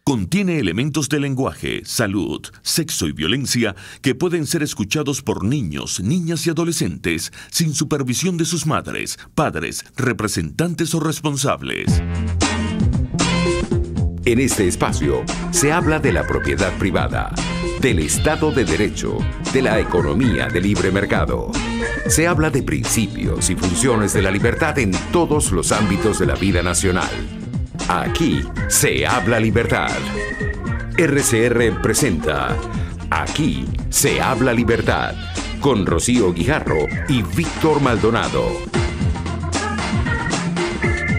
Contiene elementos de lenguaje, salud, sexo y violencia que pueden ser escuchados por niños, niñas y adolescentes sin supervisión de sus madres, padres, representantes o responsables. En este espacio se habla de la propiedad privada, del Estado de Derecho, de la economía de libre mercado. Se habla de principios y funciones de la libertad en todos los ámbitos de la vida nacional. Aquí se habla libertad. RCR presenta Aquí se habla libertad con Rocío Guijarro y Víctor Maldonado.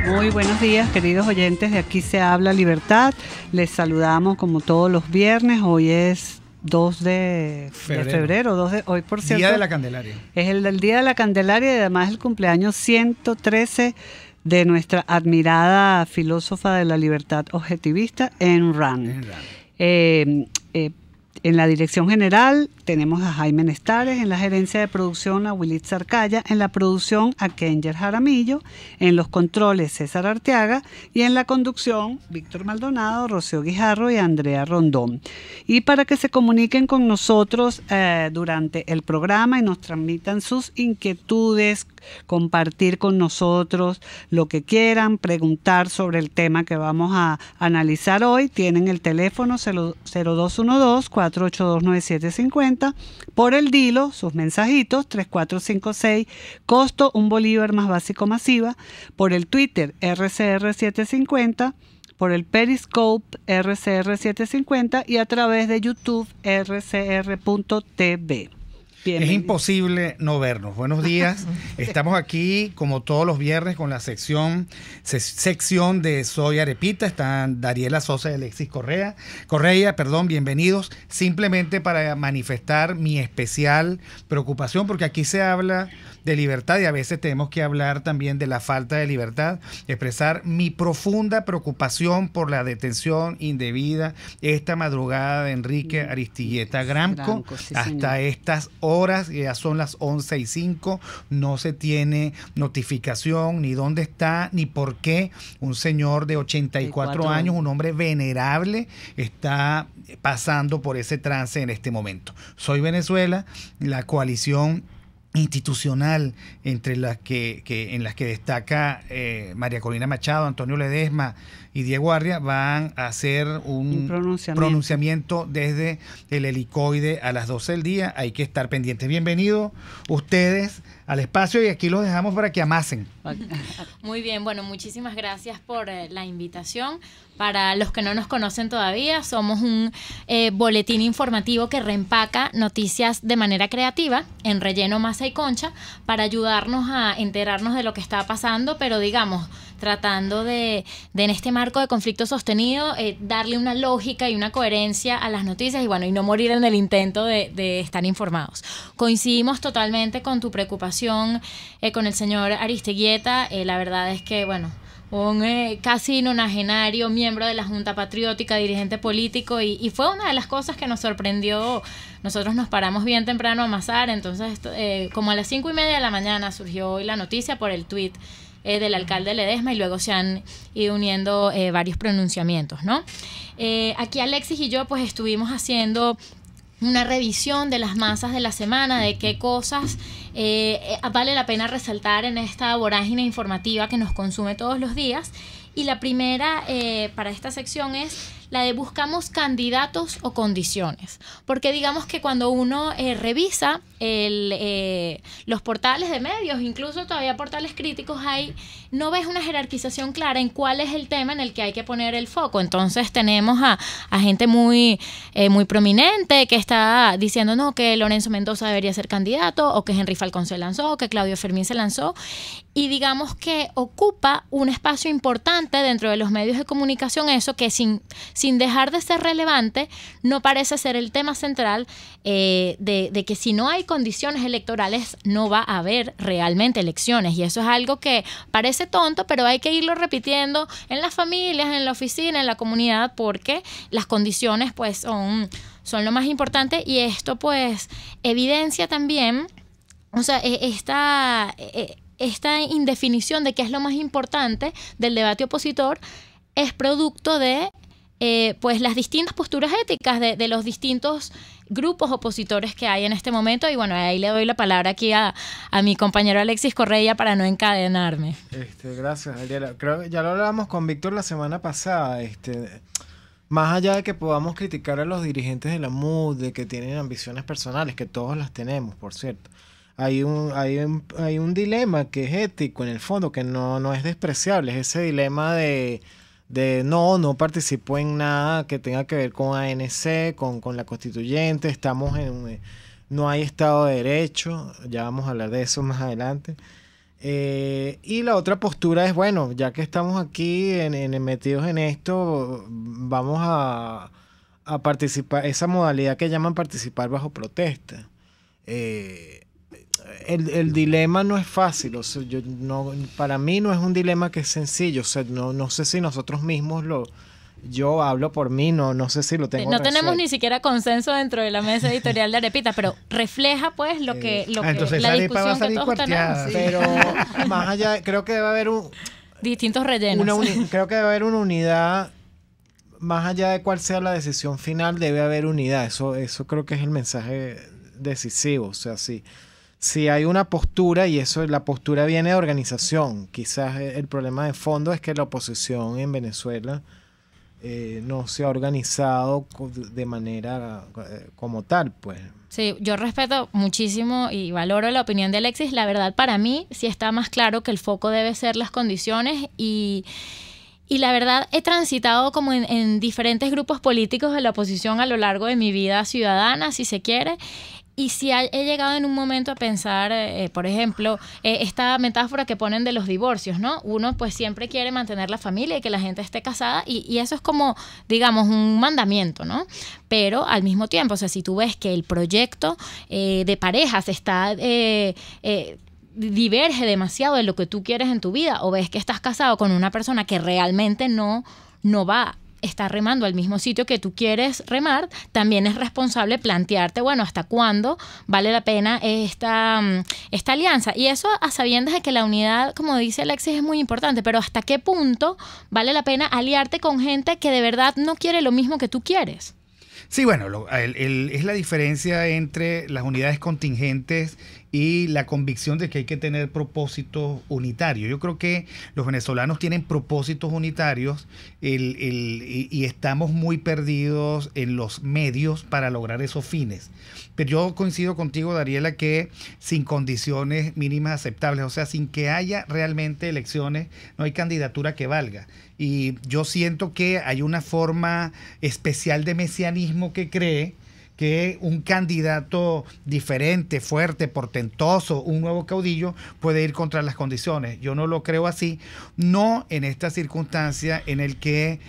Muy buenos días, queridos oyentes de Aquí se habla libertad. Les saludamos como todos los viernes. Hoy es 2 de febrero. Hoy, por cierto, Día de la Candelaria. Es el del Día de la Candelaria y además el cumpleaños 113 de nuestra admirada filósofa de la libertad objetivista, Ayn Rand. En la dirección general tenemos a Jaime Nestares, en la gerencia de producción a Wilitz Arcaya, en la producción a Kenger Jaramillo, en los controles César Arteaga y en la conducción Víctor Maldonado, Rocío Guijarro y Andrea Rondón. Y para que se comuniquen con nosotros durante el programa y nos transmitan sus inquietudes, compartir con nosotros lo que quieran, preguntar sobre el tema que vamos a analizar hoy, tienen el teléfono 0212-482-9750, por el Dilo, sus mensajitos 3456, costo $1 bolívar más básico masiva, por el Twitter RCR750, por el Periscope RCR750 y a través de YouTube RCR.tv. Es imposible no vernos. Buenos días. Estamos aquí como todos los viernes con la sección de Soy Arepita. Están Dariela Sosa y Alexis Correa, bienvenidos. Simplemente para manifestar mi especial preocupación, porque aquí se habla de libertad y a veces tenemos que hablar también de la falta de libertad. Expresar mi profunda preocupación por la detención indebida esta madrugada de Enrique Aristigueta Gramco. Sí, hasta estas horas, ya son las 11:05, no se tiene notificación ni dónde está, ni por qué un señor de 84 años, un hombre venerable, está pasando por ese trance en este momento. Soy Venezuela, la coalición institucional entre en las que destaca María Corina Machado, Antonio Ledesma y Diego Arria, van a hacer un pronunciamiento desde el helicoide a las 12 del día. Hay que estar pendientes. Bienvenidos ustedes al espacio y aquí los dejamos para que amasen. Muy bien, bueno, muchísimas gracias por la invitación. Para los que no nos conocen todavía, somos un boletín informativo que reempaca noticias de manera creativa, en relleno, masa y concha, para ayudarnos a enterarnos de lo que está pasando, pero digamos, tratando de en este marco de conflicto sostenido, darle una lógica y una coherencia a las noticias y bueno, y no morir en el intento de estar informados. Coincidimos totalmente con tu preocupación con el señor Aristigueta. La verdad es que, bueno, un casi nonagenario miembro de la Junta Patriótica, dirigente político, y fue una de las cosas que nos sorprendió. Nosotros nos paramos bien temprano a amasar, entonces como a las 5:30 de la mañana surgió hoy la noticia por el tuit del alcalde Ledesma y luego se han ido uniendo varios pronunciamientos, ¿no? Aquí Alexis y yo pues estuvimos haciendo una revisión de las masas de la semana, de qué cosas vale la pena resaltar en esta vorágine informativa que nos consume todos los días. Y la primera para esta sección es la de buscamos candidatos o condiciones. Porque digamos que cuando uno revisa los portales de medios, incluso todavía portales críticos, no ves una jerarquización clara en cuál es el tema en el que hay que poner el foco. Entonces tenemos a gente muy prominente que está diciendo no, que Lorenzo Mendoza debería ser candidato, o que Henry Falcón se lanzó, o que Claudio Fermín se lanzó. Y digamos que ocupa un espacio importante dentro de los medios de comunicación, eso que sin dejar de ser relevante, no parece ser el tema central de que si no hay condiciones electorales no va a haber realmente elecciones. Y eso es algo que parece tonto, pero hay que irlo repitiendo en las familias, en la oficina, en la comunidad, porque las condiciones pues son lo más importante. Y esto pues evidencia también, o sea, esta indefinición de qué es lo más importante del debate opositor es producto de pues las distintas posturas éticas de los distintos grupos opositores que hay en este momento. Y bueno, ahí le doy la palabra aquí a mi compañero Alexis Correia para no encadenarme. Gracias, Ariela. Creo que ya lo hablábamos con Víctor la semana pasada. Más allá de que podamos criticar a los dirigentes de la MUD, de que tienen ambiciones personales, que todos las tenemos, por cierto, hay un dilema que es ético en el fondo, que no es despreciable. Es ese dilema de no participo en nada que tenga que ver con ANC, con la constituyente, no hay Estado de Derecho, ya vamos a hablar de eso más adelante. Y la otra postura es, bueno, ya que estamos aquí metidos en esto, vamos a participar, esa modalidad que llaman participar bajo protesta. El dilema no es fácil, o sea, para mí no es un dilema que es sencillo, o sea, no sé si nosotros mismos yo hablo por mí, no sé si lo tengo No resuelto. tenemos ni siquiera consenso dentro de la mesa editorial de Arepita, pero refleja pues lo que entonces la Arepa va a discusión que salir todos cuarteada. tenemos. Pero más allá, creo que debe haber Distintos rellenos. creo que debe haber una unidad, más allá de cuál sea la decisión final, debe haber unidad. Eso creo que es el mensaje decisivo. O sea, si hay una postura, y la postura viene de organización. Quizás el problema de fondo es que la oposición en Venezuela no se ha organizado de manera como tal, pues. Sí, yo respeto muchísimo y valoro la opinión de Alexis. La verdad, para mí sí está más claro que el foco debe ser las condiciones y la verdad he transitado como en diferentes grupos políticos de la oposición a lo largo de mi vida ciudadana, si se quiere. Y sí he llegado en un momento a pensar, por ejemplo, esta metáfora que ponen de los divorcios, ¿no? Uno pues siempre quiere mantener la familia y que la gente esté casada y eso es como, digamos, un mandamiento, ¿no? Pero al mismo tiempo, o sea, si tú ves que el proyecto de parejas está diverge demasiado de lo que tú quieres en tu vida, o ves que estás casado con una persona que realmente no va está remando al mismo sitio que tú quieres remar, también es responsable plantearte, bueno, ¿hasta cuándo vale la pena esta alianza? Y eso a sabiendas de que la unidad, como dice Alexis, es muy importante, pero ¿hasta qué punto vale la pena aliarte con gente que de verdad no quiere lo mismo que tú quieres? Sí, bueno, es la diferencia entre las unidades contingentes y la convicción de que hay que tener propósitos unitarios. Yo creo que los venezolanos tienen propósitos unitarios y estamos muy perdidos en los medios para lograr esos fines. Pero yo coincido contigo, Dariela, que sin condiciones mínimas aceptables, o sea, sin que haya realmente elecciones, no hay candidatura que valga. Y yo siento que hay una forma especial de mesianismo que cree que un candidato diferente, fuerte, portentoso, un nuevo caudillo puede ir contra las condiciones. Yo no lo creo así, no en esta circunstancia en el que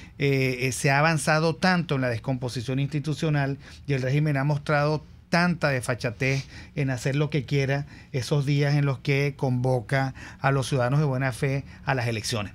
se ha avanzado tanto en la descomposición institucional y el régimen ha mostrado tanta desfachatez en hacer lo que quiera esos días en los que convoca a los ciudadanos de buena fe a las elecciones.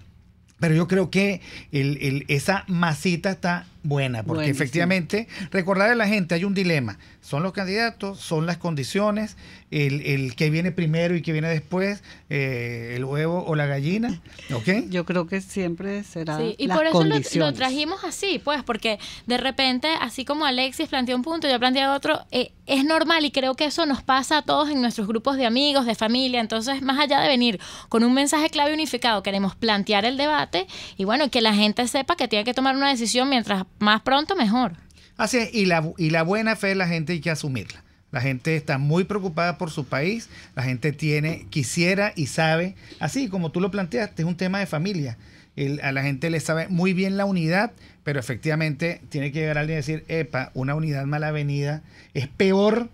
Pero yo creo que esa masita está buena, porque efectivamente, recordarle a la gente, hay un dilema. Son los candidatos, son las condiciones, el que viene primero y que viene después, el huevo o la gallina, ¿ok? Yo creo que siempre será sí, y las por eso condiciones. lo trajimos así, pues, porque de repente, así como Alexis plantea un punto, yo planteé otro, es normal y creo que eso nos pasa a todos en nuestros grupos de amigos, de familia. Entonces, más allá de venir con un mensaje clave unificado, queremos plantear el debate y bueno, que la gente sepa que tiene que tomar una decisión mientras más pronto mejor. Así es, y la buena fe de la gente hay que asumirla. La gente está muy preocupada por su país, la gente quisiera y sabe, así como tú lo planteaste, es un tema de familia. A la gente le sabe muy bien la unidad, pero efectivamente tiene que llegar alguien y decir, epa, una unidad mal avenida es peor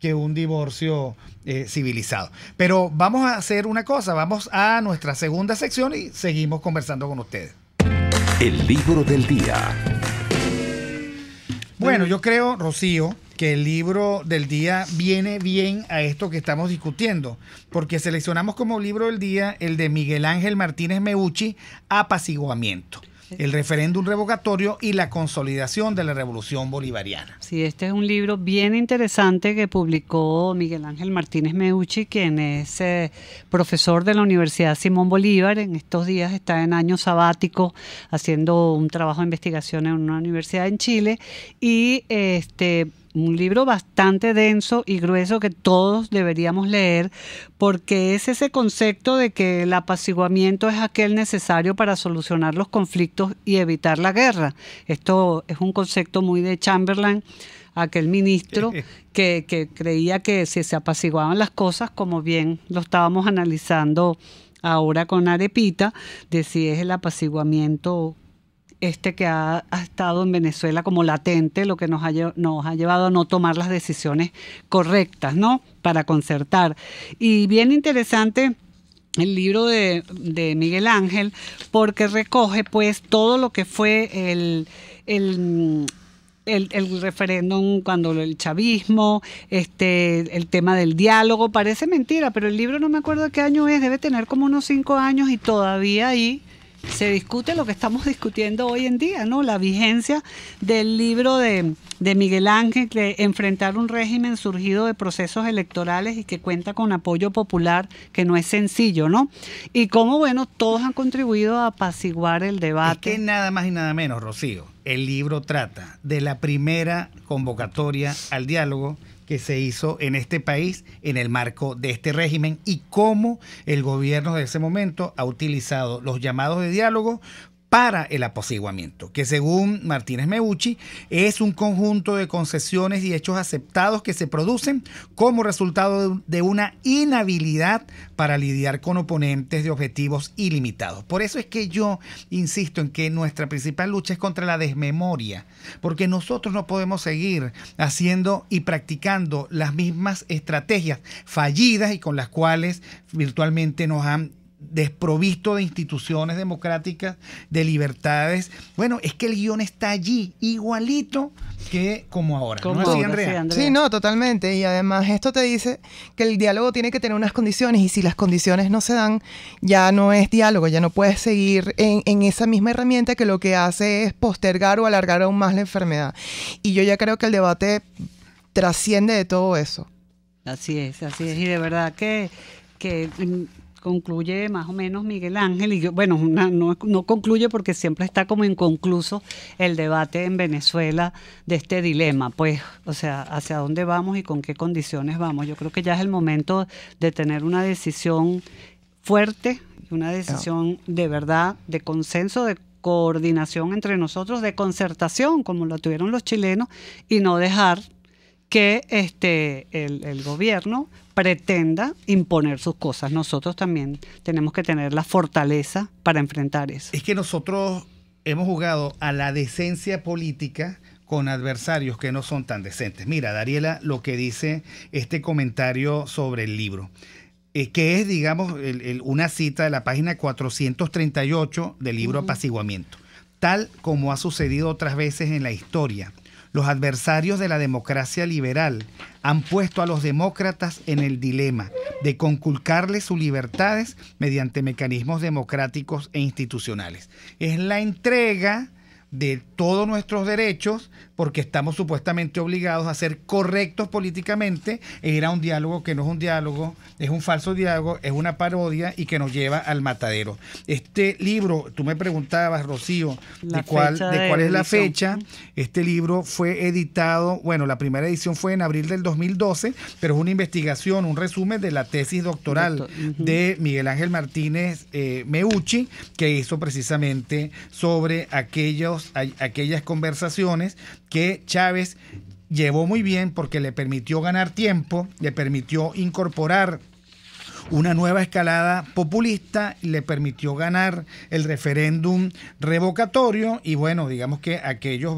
que un divorcio civilizado. Pero vamos a hacer una cosa, vamos a nuestra segunda sección y seguimos conversando con ustedes. El libro del día. Bueno, yo creo, Rocío, que el libro del día viene bien a esto que estamos discutiendo, porque seleccionamos como libro del día el de Miguel Ángel Martínez Meucci, Apaciguamiento. el referéndum revocatorio y la consolidación de la revolución bolivariana. Sí, este es un libro bien interesante que publicó Miguel Ángel Martínez Meucci, quien es profesor de la Universidad Simón Bolívar. En estos días está en año sabático haciendo un trabajo de investigación en una universidad en Chile, y un libro bastante denso y grueso que todos deberíamos leer, porque es ese concepto de que el apaciguamiento es aquel necesario para solucionar los conflictos y evitar la guerra. Esto es un concepto muy de Chamberlain, aquel ministro que creía que si se apaciguaban las cosas, como bien lo estábamos analizando ahora con Arepita, de si es el apaciguamiento que ha estado en Venezuela como latente, lo que nos ha llevado a no tomar las decisiones correctas, ¿no? Para concertar. Y bien interesante el libro de Miguel Ángel, porque recoge pues todo lo que fue el referéndum, cuando el chavismo, el tema del diálogo. Parece mentira, pero el libro no me acuerdo de qué año es, debe tener como unos 5 años, y todavía ahí se discute lo que estamos discutiendo hoy en día, ¿no? La vigencia del libro de Miguel Ángel, de enfrentar un régimen surgido de procesos electorales y que cuenta con apoyo popular, que no es sencillo, ¿no? Y cómo, bueno, todos han contribuido a apaciguar el debate. Es que nada más y nada menos, Rocío, el libro trata de la primera convocatoria al diálogo que se hizo en este país en el marco de este régimen, y cómo el gobierno de ese momento ha utilizado los llamados de diálogo para el apaciguamiento, que según Martínez Meucci es un conjunto de concesiones y hechos aceptados que se producen como resultado de una inhabilidad para lidiar con oponentes de objetivos ilimitados. Por eso es que yo insisto en que nuestra principal lucha es contra la desmemoria, porque nosotros no podemos seguir haciendo y practicando las mismas estrategias fallidas y con las cuales virtualmente nos han desprovisto de instituciones democráticas, de libertades. Bueno, es que el guión está allí, igualito que como ahora. Como ¿No es así, ahora, Andrea? sí, Andrea. Sí, no, totalmente. Y además esto te dice que el diálogo tiene que tener unas condiciones, y si las condiciones no se dan, ya no es diálogo, ya no puedes seguir en esa misma herramienta que lo que hace es postergar o alargar aún más la enfermedad. Y yo ya creo que el debate trasciende de todo eso. Así es. Y de verdad que concluye más o menos Miguel Ángel, y bueno, no concluye porque siempre está como inconcluso el debate en Venezuela de este dilema, pues, o sea, hacia dónde vamos y con qué condiciones vamos. Yo creo que ya es el momento de tener una decisión fuerte, una decisión de verdad, de consenso, de coordinación entre nosotros, de concertación, como lo tuvieron los chilenos, y no dejar que el gobierno pretenda imponer sus cosas. Nosotros también tenemos que tener la fortaleza para enfrentar eso. Es que nosotros hemos jugado a la decencia política con adversarios que no son tan decentes. Mira, Dariela, lo que dice este comentario sobre el libro, que es, digamos, una cita de la página 438 del libro Apaciguamiento. Tal como ha sucedido otras veces en la historia, los adversarios de la democracia liberal han puesto a los demócratas en el dilema de conculcarles sus libertades mediante mecanismos democráticos e institucionales. Es la entrega de todos nuestros derechos porque estamos supuestamente obligados a ser correctos políticamente e ir a un diálogo que no es un diálogo, es un falso diálogo, es una parodia y que nos lleva al matadero. Este libro, tú me preguntabas, Rocío, de cuál es la fecha. Este libro fue editado, bueno, la primera edición fue en abril del 2012, pero es una investigación, un resumen de la tesis doctoral de Miguel Ángel Martínez Meucci, que hizo precisamente sobre aquellas conversaciones que Chávez llevó muy bien porque le permitió ganar tiempo, le permitió incorporar una nueva escalada populista, le permitió ganar el referéndum revocatorio y bueno, digamos que aquellos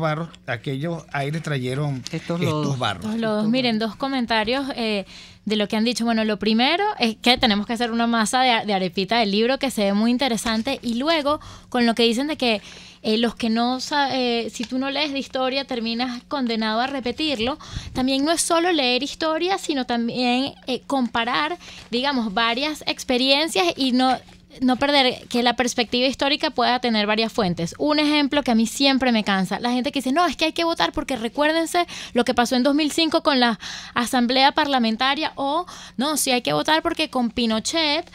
aires trajeron estos barros. Miren, 2 comentarios de lo que han dicho. Bueno, lo primero es que tenemos que hacer una masa de arepita del libro que se ve muy interesante, y luego con lo que dicen de que los que no si tú no lees de historia terminas condenado a repetirlo. También no es solo leer historia, sino también comparar, digamos, varias experiencias y no que la perspectiva histórica pueda tener varias fuentes. Un ejemplo que a mí siempre me cansa, la gente que dice, no, es que hay que votar porque recuérdense lo que pasó en 2005 con la asamblea parlamentaria, o no, sí hay que votar porque con Pinochet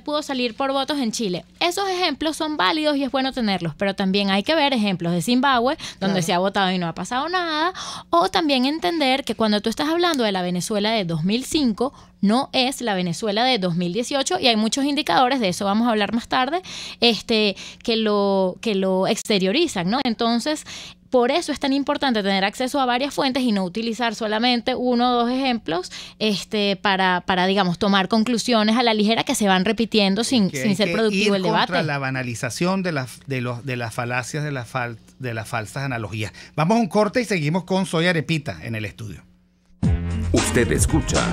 pudo salir por votos en Chile. Esos ejemplos son válidos y es bueno tenerlos, pero también hay que ver ejemplos de Zimbabue, donde se ha votado y no ha pasado nada, o también entender que cuando tú estás hablando de la Venezuela de 2005, no es la Venezuela de 2018, y hay muchos indicadores, de eso vamos a hablar más tarde, que lo exteriorizan, ¿no? Entonces, por eso es tan importante tener acceso a varias fuentes y no utilizar solamente uno o dos ejemplos para digamos, tomar conclusiones a la ligera que se van repitiendo sin ser productivo el debate. Contra la banalización de las falacias, de las falsas analogías. Vamos a un corte y seguimos con Soy Arepita en el estudio. Usted escucha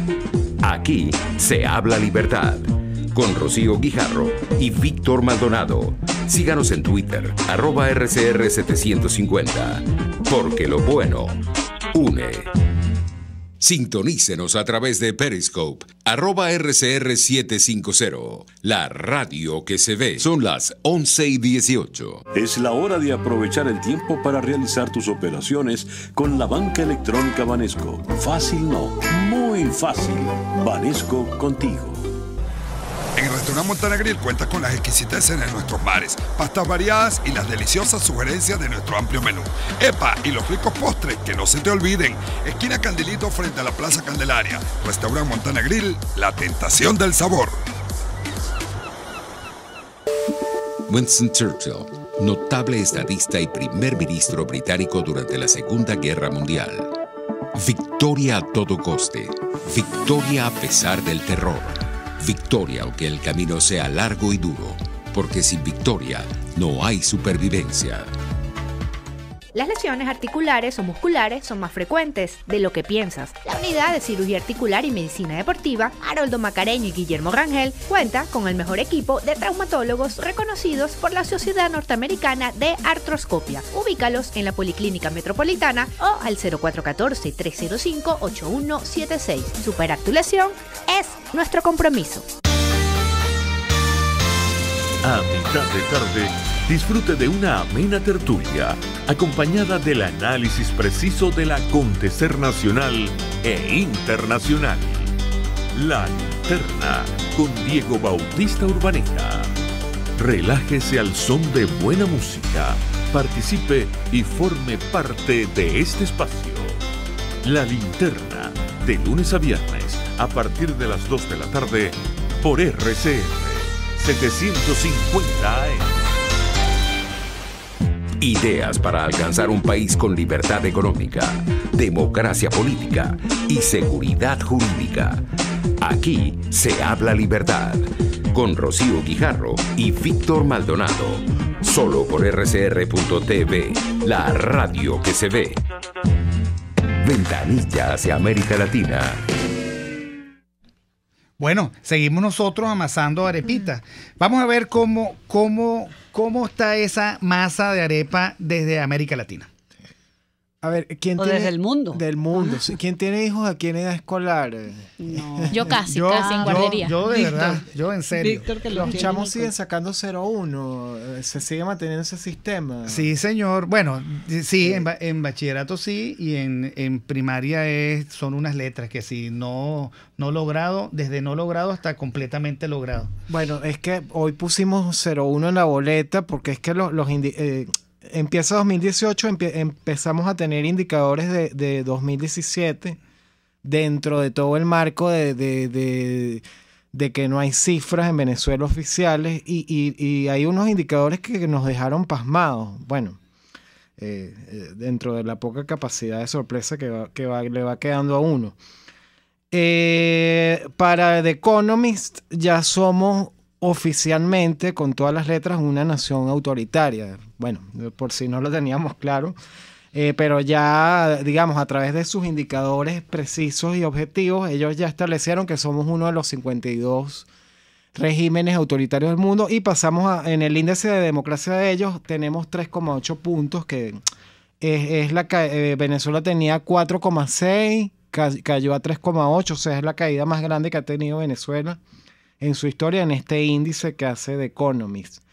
Aquí se habla libertad con Rocío Guijarro y Víctor Maldonado. Síganos en Twitter, @RCR750, porque lo bueno une. Sintonícenos a través de Periscope, @RCR750, la radio que se ve. Son las 11:18. Es la hora de aprovechar el tiempo para realizar tus operaciones con la banca electrónica Banesco. Fácil no, muy fácil. Banesco contigo. En Restaurant Montana Grill cuenta con las exquisiteces de nuestros bares, pastas variadas y las deliciosas sugerencias de nuestro amplio menú. ¡Epa! Y los ricos postres, que no se te olviden. Esquina Candelito frente a la Plaza Candelaria. Restaurant Montana Grill, la tentación del sabor. Winston Churchill, notable estadista y primer ministro británico durante la Segunda Guerra Mundial. Victoria a todo coste. Victoria a pesar del terror. Victoria aunque el camino sea largo y duro, porque sin victoria no hay supervivencia. Las lesiones articulares o musculares son más frecuentes de lo que piensas. La Unidad de Cirugía Articular y Medicina Deportiva, Haroldo Macareño y Guillermo Rangel, cuenta con el mejor equipo de traumatólogos reconocidos por la Sociedad Norteamericana de Artroscopia. Ubícalos en la Policlínica Metropolitana o al 0414-305-8176. Superar tu lesión es nuestro compromiso. A mitad de tarde, disfrute de una amena tertulia, acompañada del análisis preciso del acontecer nacional e internacional. La Linterna, con Diego Bautista Urbaneja. Relájese al son de buena música, participe y forme parte de este espacio. La Linterna, de lunes a viernes, a partir de las 2 de la tarde, por RCR 750 AM. Ideas para alcanzar un país con libertad económica, democracia política y seguridad jurídica. Aquí se habla libertad, con Rocío Guijarro y Víctor Maldonado. Solo por RCR.tv, la radio que se ve. Ventanilla hacia América Latina. Bueno, seguimos nosotros amasando arepitas. Vamos a ver cómo está esa masa de arepa desde América Latina. A ver, ¿quién O tiene? desde el mundo. Del mundo. Sí. ¿Quién tiene hijos aquí en edad escolar? No. Yo casi en guardería. Yo de Víctor. verdad, yo en serio. Víctor, que Los tiene chamos hijos. siguen sacando 0-1. Se sigue manteniendo ese sistema. Sí, señor. Bueno, sí, en bachillerato sí, y en primaria son unas letras que sí, no logrado, desde no logrado hasta completamente logrado. Bueno, es que hoy pusimos 0-1 en la boleta porque es que empieza 2018, empezamos a tener indicadores de 2017 dentro de todo el marco de que no hay cifras en Venezuela oficiales y hay unos indicadores que nos dejaron pasmados. Bueno, dentro de la poca capacidad de sorpresa le va quedando a uno. Para The Economist ya somos oficialmente, con todas las letras, una nación autoritaria. Bueno, por si no lo teníamos claro, pero ya, digamos, a través de sus indicadores precisos y objetivos, ellos ya establecieron que somos uno de los 52 regímenes autoritarios del mundo y pasamos en el índice de democracia de ellos, tenemos 3,8 puntos, que Venezuela tenía 4,6, cayó a 3,8, o sea, es la caída más grande que ha tenido Venezuela en su historia en este índice que hace The Economist.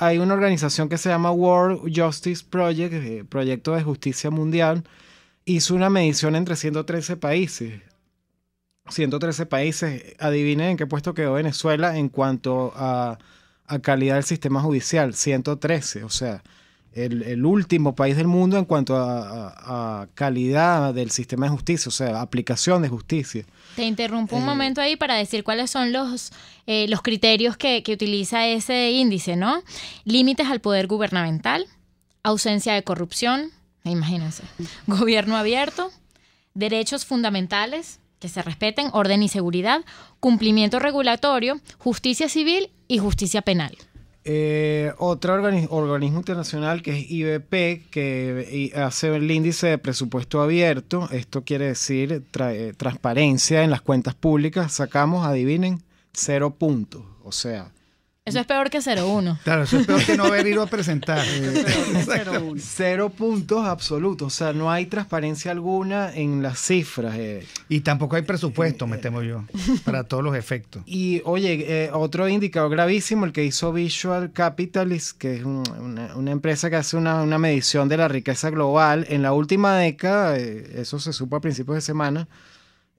Hay una organización que se llama World Justice Project, Proyecto de Justicia Mundial, hizo una medición entre 113 países. 113 países, adivinen en qué puesto quedó Venezuela en cuanto a calidad del sistema judicial, 113, o sea, el último país del mundo en cuanto a calidad del sistema de justicia, o sea, aplicación de justicia. Te interrumpo un momento ahí para decir cuáles son los criterios que utiliza ese índice, ¿no? Límites al poder gubernamental, ausencia de corrupción, imagínense, gobierno abierto, derechos fundamentales que se respeten, orden y seguridad, cumplimiento regulatorio, justicia civil y justicia penal. Otro organismo internacional que es IBP, que hace el índice de presupuesto abierto. Esto quiere decir transparencia en las cuentas públicas. Sacamos, adivinen, 0 puntos. O sea, eso es peor que 0,1. Claro, eso es peor que no haber ido a presentar. 0 puntos absolutos. O sea, no hay transparencia alguna en las cifras. Y tampoco hay presupuesto, me temo yo, para todos los efectos. Y oye, otro indicador gravísimo, el que hizo Visual Capitalist, que es una empresa que hace una medición de la riqueza global. En la última década, eso se supo a principios de semana,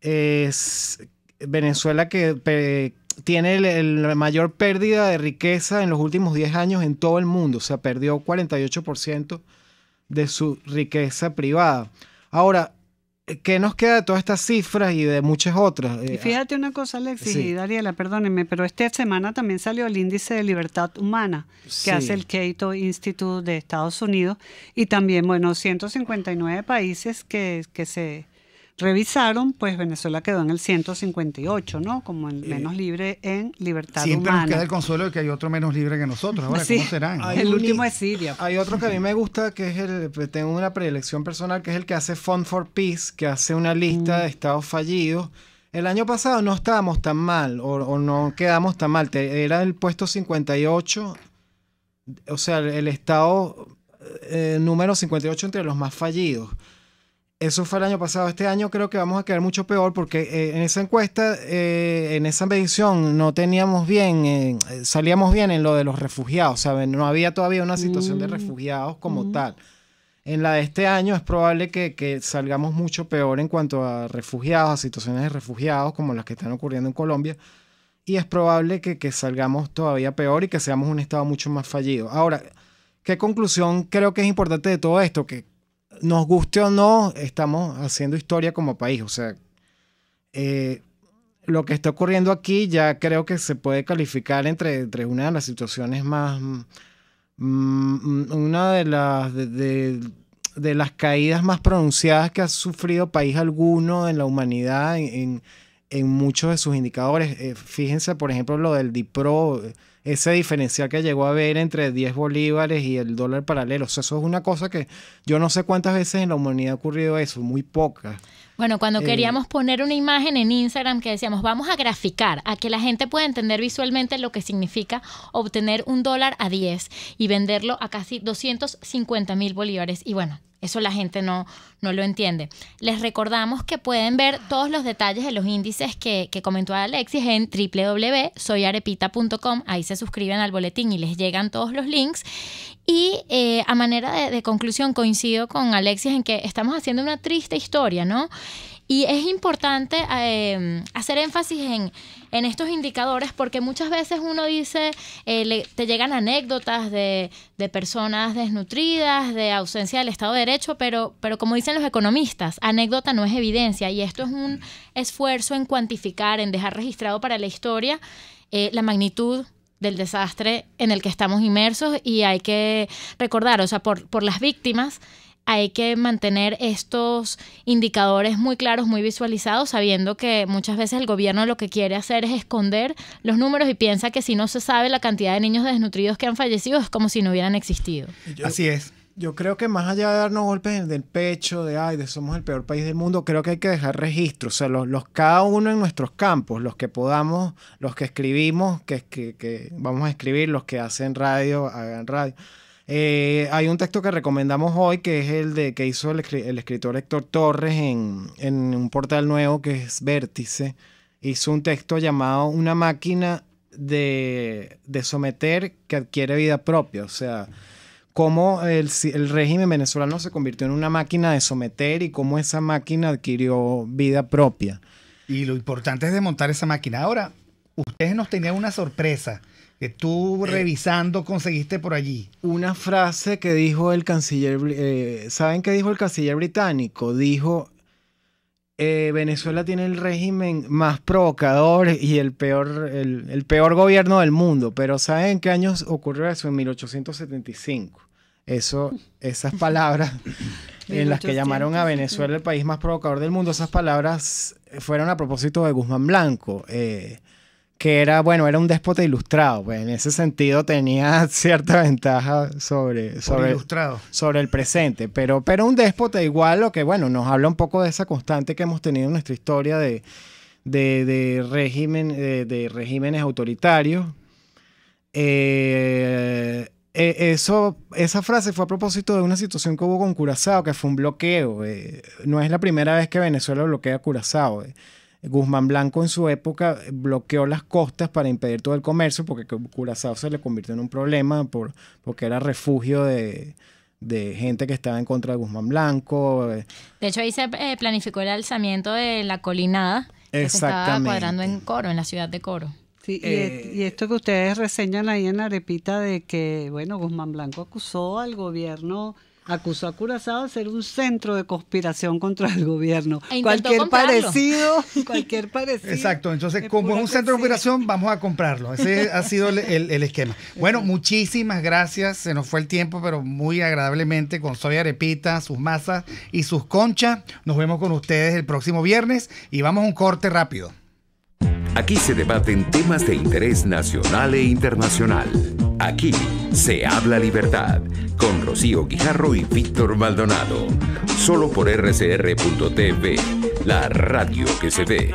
es Venezuela que tiene la mayor pérdida de riqueza en los últimos 10 años en todo el mundo. O sea, perdió 48% de su riqueza privada. Ahora, ¿qué nos queda de todas estas cifras y de muchas otras? Y fíjate una cosa, Alexis sí. y Dariela, perdónenme, pero esta semana también salió el índice de libertad humana que Sí. hace el Cato Institute de Estados Unidos, y también, bueno, 159 países que se revisaron, pues Venezuela quedó en el 158, ¿no? Como el menos libre en libertad Siempre humana. nos queda el consuelo de que hay otro menos libre que nosotros. Ahora, Sí. ¿cómo serán? Hay El un último i- es Siria. Hay otro que a mí me gusta, que es tengo una predilección personal, que es el que hace Fund for Peace, que hace una lista de estados fallidos. El año pasado no estábamos tan mal, o no quedamos tan mal. Era el puesto 58, o sea, el estado número 58 entre los más fallidos. Eso fue el año pasado. Este año creo que vamos a quedar mucho peor porque en esa encuesta, en esa medición, no teníamos bien, salíamos bien en lo de los refugiados. ¿Saben? No había todavía una situación de refugiados como tal. En la de este año es probable que salgamos mucho peor en cuanto a refugiados, a situaciones de refugiados como las que están ocurriendo en Colombia. Y es probable que salgamos todavía peor y que seamos un estado mucho más fallido. Ahora, ¿qué conclusión creo que es importante de todo esto? Que nos guste o no, estamos haciendo historia como país. O sea, lo que está ocurriendo aquí ya creo que se puede calificar entre una de las situaciones más... una de las caídas más pronunciadas que ha sufrido país alguno en la humanidad en muchos de sus indicadores. Fíjense, por ejemplo, lo del DIPRO, ese diferencial que llegó a haber entre 10 bolívares y el dólar paralelo. O sea, eso es una cosa que yo no sé cuántas veces en la humanidad ha ocurrido eso, muy pocas. Bueno, cuando queríamos poner una imagen en Instagram que decíamos, vamos a graficar, a que la gente pueda entender visualmente lo que significa obtener $1 a 10 y venderlo a casi 250,000 bolívares. Y bueno, eso la gente no lo entiende. Les recordamos que pueden ver todos los detalles de los índices que comentó Alexis en www.soyarepita.com. Ahí se suscriben al boletín y les llegan todos los links. Y a manera de conclusión, coincido con Alexis en que estamos haciendo una triste historia, ¿no? Y es importante hacer énfasis en estos indicadores porque muchas veces uno dice, te llegan anécdotas de personas desnutridas, de ausencia del Estado de Derecho, pero como dicen los economistas, anécdota no es evidencia, y esto es un esfuerzo en cuantificar, en dejar registrado para la historia la magnitud del desastre en el que estamos inmersos, y hay que recordar, o sea, por las víctimas, hay que mantener estos indicadores muy claros, muy visualizados, sabiendo que muchas veces el gobierno lo que quiere hacer es esconder los números y piensa que si no se sabe la cantidad de niños desnutridos que han fallecido es como si no hubieran existido. Así es. Yo creo que más allá de darnos golpes del pecho, de somos el peor país del mundo, creo que hay que dejar registro. O sea, cada uno en nuestros campos, los que podamos, los que escribimos, que vamos a escribir, los que hacen radio, hagan radio. Hay un texto que recomendamos hoy que es el que hizo el escritor Héctor Torres en un portal nuevo que es Vértice, hizo un texto llamado Una máquina de someter que adquiere vida propia. O sea, cómo el régimen venezolano se convirtió en una máquina de someter y cómo esa máquina adquirió vida propia. Y lo importante es desmontar esa máquina. Ahora, ustedes nos tenían una sorpresa que tú revisando conseguiste por allí. Una frase que dijo el canciller, ¿saben qué dijo el canciller británico? Dijo, Venezuela tiene el régimen más provocador y el peor gobierno del mundo, pero ¿saben en qué años ocurrió eso? En 1875. Esas palabras en las que llamaron a Venezuela el país más provocador del mundo, esas palabras fueron a propósito de Guzmán Blanco, que era un déspota ilustrado. Pues en ese sentido tenía cierta ventaja sobre el presente, pero un déspota igual, lo que nos habla un poco de esa constante que hemos tenido en nuestra historia de regímenes autoritarios. Esa frase fue a propósito de una situación que hubo con Curazao, que fue un bloqueo. No es la primera vez que Venezuela bloquea Curazao. Guzmán Blanco en su época bloqueó las costas para impedir todo el comercio, porque Curazao se le convirtió en un problema porque era refugio de gente que estaba en contra de Guzmán Blanco. De hecho, ahí se planificó el alzamiento de la colinada que se estaba cuadrando en Coro, en la ciudad de Coro. Sí, y esto que ustedes reseñan ahí en Arepita de que, Guzmán Blanco acusó a Curazao de ser un centro de conspiración contra el gobierno. Cualquier parecido. Exacto, entonces como es un centro de conspiración, vamos a comprarlo. Ese ha sido el esquema. Bueno, muchísimas gracias. Se nos fue el tiempo, pero muy agradablemente con Soy Arepita, sus masas y sus conchas. Nos vemos con ustedes el próximo viernes y vamos a un corte rápido. Aquí se debaten temas de interés nacional e internacional. Aquí se habla libertad, con Rocío Guijarro y Víctor Maldonado. Solo por rcr.tv, la radio que se ve.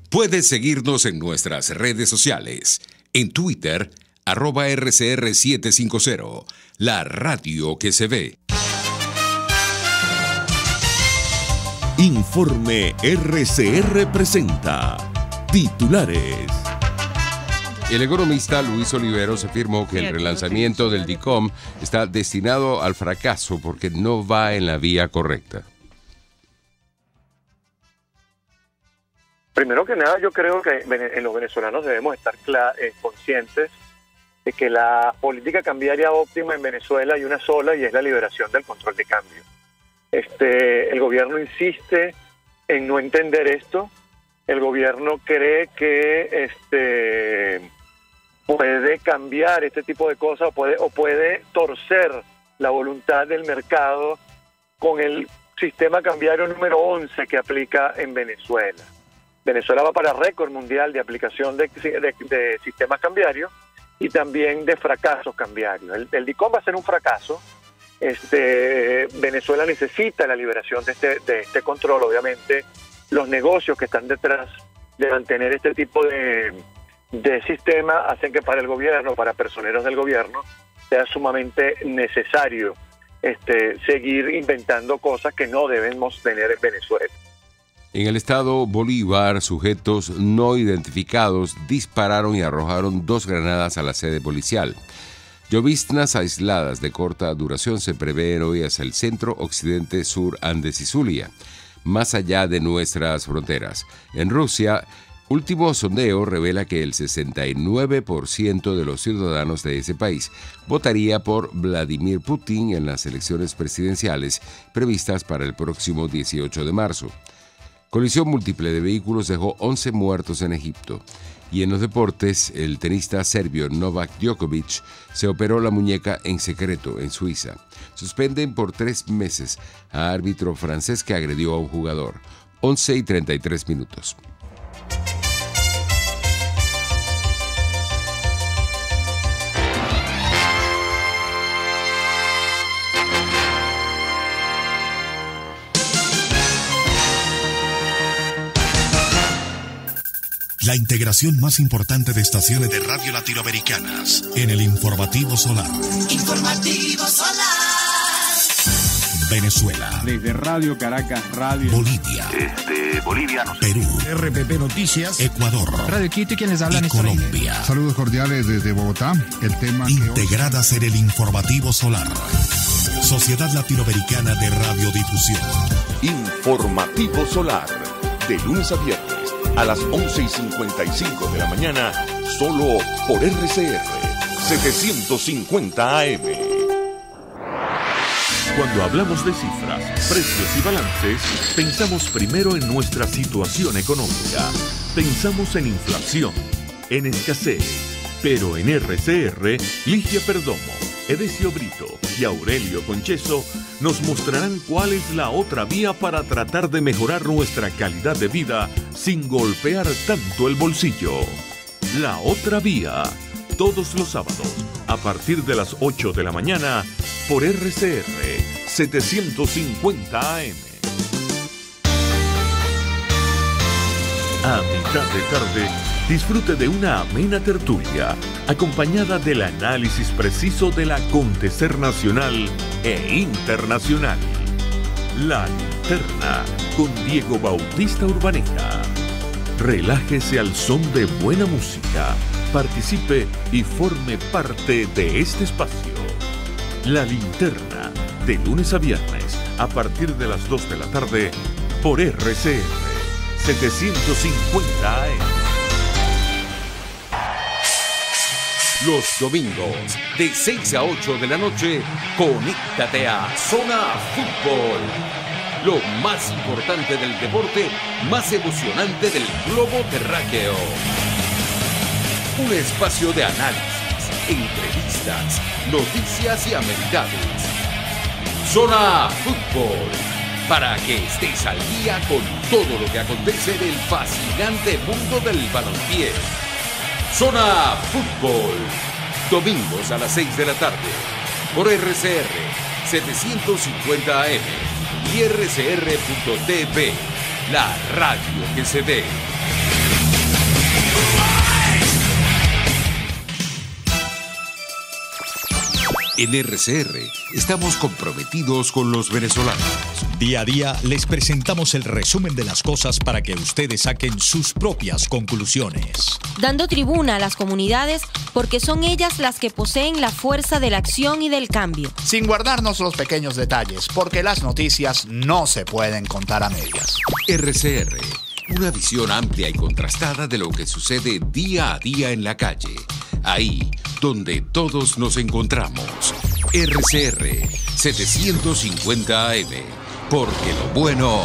Puedes seguirnos en nuestras redes sociales. En Twitter, @RCR750, la radio que se ve. Informe RCR presenta titulares. El economista Luis Oliveros afirmó que el relanzamiento del DICOM está destinado al fracaso porque no va en la vía correcta. Primero que nada, yo creo que los venezolanos debemos estar conscientes de que la política cambiaria óptima en Venezuela hay una sola y es la liberación del control de cambio. El gobierno insiste en no entender esto. El gobierno cree que puede cambiar este tipo de cosas o puede torcer la voluntad del mercado con el sistema cambiario número 11 que aplica en Venezuela. Venezuela va para récord mundial de aplicación de sistemas cambiarios y también de fracasos cambiarios. El DICOM va a ser un fracaso. Venezuela necesita la liberación de este control. Obviamente los negocios que están detrás de mantener este tipo de sistema hacen que para el gobierno, para personeros del gobierno, sea sumamente necesario seguir inventando cosas que no debemos tener en Venezuela. En el estado Bolívar, sujetos no identificados dispararon y arrojaron 2 granadas a la sede policial. Lloviznas aisladas de corta duración se prevén hoy hacia el centro, occidente, sur, Andes y Zulia, más allá de nuestras fronteras. En Rusia, último sondeo revela que el 69% de los ciudadanos de ese país votaría por Vladimir Putin en las elecciones presidenciales previstas para el próximo 18 de marzo. Colisión múltiple de vehículos dejó 11 muertos en Egipto. Y en los deportes, el tenista serbio Novak Djokovic se operó la muñeca en secreto en Suiza. Suspenden por 3 meses a árbitro francés que agredió a un jugador. 11:33. La integración más importante de estaciones de radio latinoamericanas en el Informativo Solar. Informativo Solar. Venezuela. Desde Radio Caracas, Radio Bolivia. Bolivia, no sé. Perú. RPP Noticias. Ecuador. Radio Quito y quienes hablan y Colombia. Saludos cordiales desde Bogotá. El tema integradas en el informativo solar. Sociedad Latinoamericana de Radiodifusión. Informativo Solar. De lunes a viernes a las 11:55 de la mañana. Solo por RCR 750 AM. Cuando hablamos de cifras, precios y balances, pensamos primero en nuestra situación económica. Pensamos en inflación, en escasez. Pero en RCR, Ligia Perdomo, Edesio Brito y Aurelio Concheso nos mostrarán cuál es la otra vía para tratar de mejorar nuestra calidad de vida sin golpear tanto el bolsillo. La otra vía, todos los sábados, a partir de las 8 de la mañana, por RCR 750 AM. A mitad de tarde, disfrute de una amena tertulia, acompañada del análisis preciso del acontecer nacional e internacional. La Linterna, con Diego Bautista Urbaneja. Relájese al son de buena música, participe y forme parte de este espacio. La Linterna, de lunes a viernes, a partir de las 2 de la tarde, por RCR 750 AM. Los domingos, de 6 a 8 de la noche, conéctate a Zona Fútbol. Lo más importante del deporte, más emocionante del globo terráqueo. Un espacio de análisis, entrevistas, noticias y amenidades. Zona Fútbol, para que estés al día con todo lo que acontece en el fascinante mundo del balompié. Zona Fútbol, domingos a las 6 de la tarde, por RCR 750 AM y rcr.tv, la radio que se ve. En RCR estamos comprometidos con los venezolanos. Día a día les presentamos el resumen de las cosas para que ustedes saquen sus propias conclusiones. Dando tribuna a las comunidades porque son ellas las que poseen la fuerza de la acción y del cambio. Sin guardarnos los pequeños detalles, porque las noticias no se pueden contar a medias. RCR, una visión amplia y contrastada de lo que sucede día a día en la calle. Ahí donde todos nos encontramos. RCR 750 AM, porque lo bueno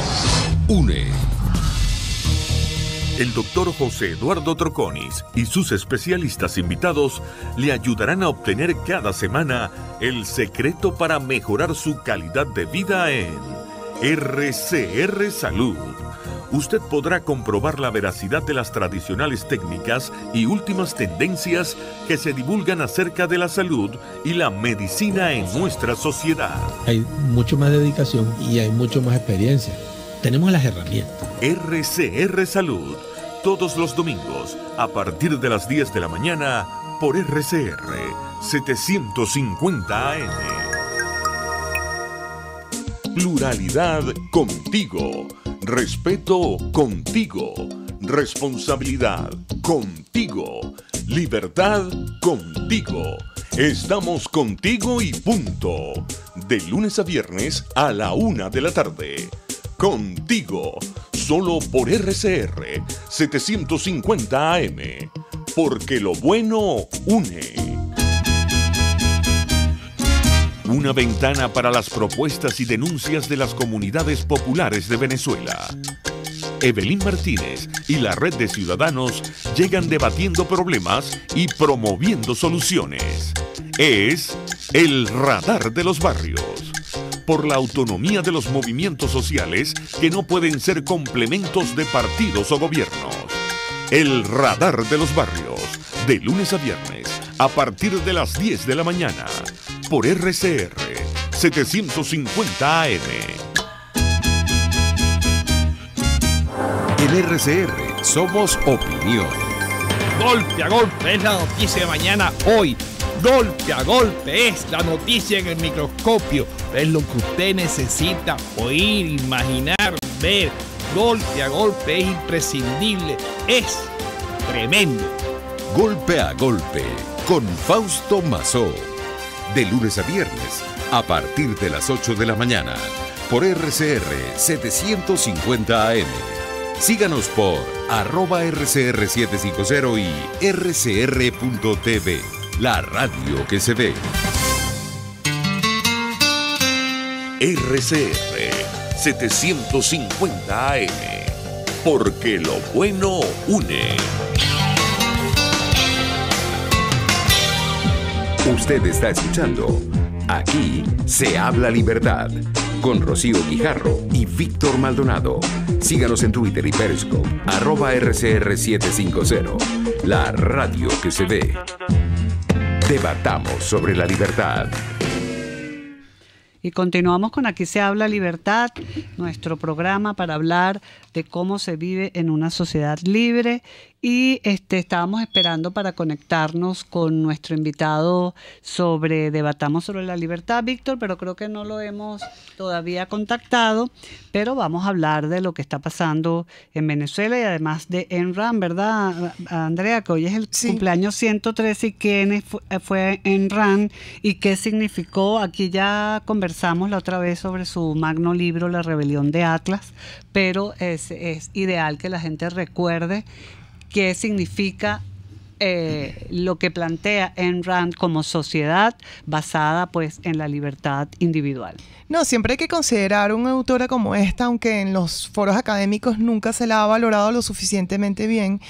une. El doctor José Eduardo Troconis y sus especialistas invitados le ayudarán a obtener cada semana el secreto para mejorar su calidad de vida en RCR Salud. Usted podrá comprobar la veracidad de las tradicionales técnicas y últimas tendencias que se divulgan acerca de la salud y la medicina en nuestra sociedad. Hay mucho más dedicación y hay mucho más experiencia. Tenemos las herramientas. RCR Salud, todos los domingos, a partir de las 10 de la mañana, por RCR 750 AM. Pluralidad contigo. Respeto contigo, responsabilidad contigo, libertad contigo. Estamos contigo y punto. De lunes a viernes a la 1 de la tarde. Contigo, solo por RCR 750 AM. Porque lo bueno une. Una ventana para las propuestas y denuncias de las comunidades populares de Venezuela. Evelyn Martínez y la Red de Ciudadanos llegan debatiendo problemas y promoviendo soluciones. Es el Radar de los Barrios. Por la autonomía de los movimientos sociales que no pueden ser complementos de partidos o gobiernos. El Radar de los Barrios, de lunes a viernes, a partir de las 10 de la mañana. Por RCR 750 AM. En RCR somos opinión. Golpe a golpe es la noticia de mañana hoy, Golpe a golpe es la noticia en el microscopio. Es lo que usted necesita oír, imaginar, ver. Golpe a golpe es imprescindible. Es tremendo. Golpe a golpe con Fausto Mazó. De lunes a viernes a partir de las 8 de la mañana por RCR 750 AM. Síganos por @RCR750 y rcr.tv, la radio que se ve. RCR 750 AM, porque lo bueno une. Usted está escuchando Aquí se habla libertad con Rocío Guijarro y Víctor Maldonado. Síganos en Twitter y Periscope @RCR750, la radio que se ve. Debatamos sobre la libertad. Y continuamos con Aquí se habla libertad, nuestro programa para hablar de cómo se vive en una sociedad libre. Y estábamos esperando para conectarnos con nuestro invitado debatamos sobre la libertad, Víctor, pero creo que no lo hemos todavía contactado. Pero vamos a hablar de lo que está pasando en Venezuela y además de Enran, ¿verdad, Andrea? Que hoy es el cumpleaños 113 y quién fue Enran y qué significó. Aquí ya conversamos la otra vez sobre su magno libro, La Rebelión de Atlas, pero es ideal que la gente recuerde qué significa lo que plantea Ayn Rand como sociedad basada pues en la libertad individual. No, siempre hay que considerar una autora como esta, aunque en los foros académicos nunca se la ha valorado lo suficientemente bien.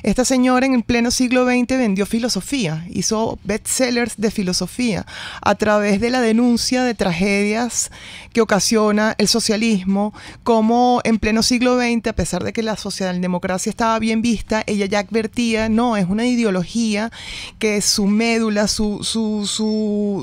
Esta señora en el pleno siglo XX vendió filosofía, hizo bestsellers de filosofía a través de la denuncia de tragedias que ocasiona el socialismo, como en pleno siglo XX, a pesar de que la socialdemocracia estaba bien vista, ella ya advertía, no, es una ideología que su médula, su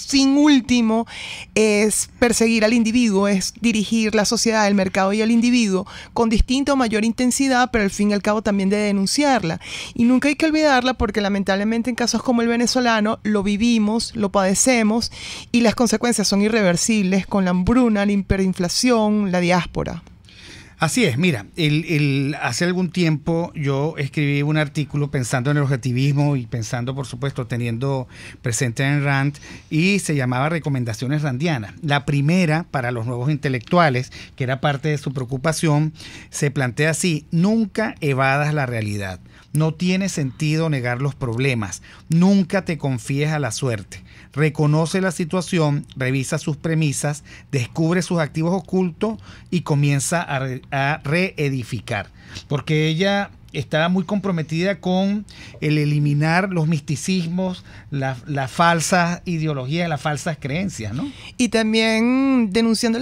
fin último es perseguir al individuo, es dirigir la sociedad, el mercado y al individuo con distinta o mayor intensidad, pero al fin y al cabo también de denunciarla. Y nunca hay que olvidarla porque lamentablemente en casos como el venezolano lo vivimos, lo padecemos y las consecuencias son irreversibles con la hambruna, la hiperinflación, la diáspora. Así es, mira, hace algún tiempo yo escribí un artículo pensando en el objetivismo y pensando, por supuesto, teniendo presente a Ayn Rand, y se llamaba Recomendaciones Randianas. La primera, para los nuevos intelectuales, que era parte de su preocupación, se plantea así: nunca evadas la realidad, no tiene sentido negar los problemas, nunca te confíes a la suerte. Reconoce la situación, revisa sus premisas, descubre sus activos ocultos y comienza a reedificar. Porque ella estaba muy comprometida con el eliminar los misticismos, las falsas ideologías, las falsas creencias, ¿no? Y también denunciando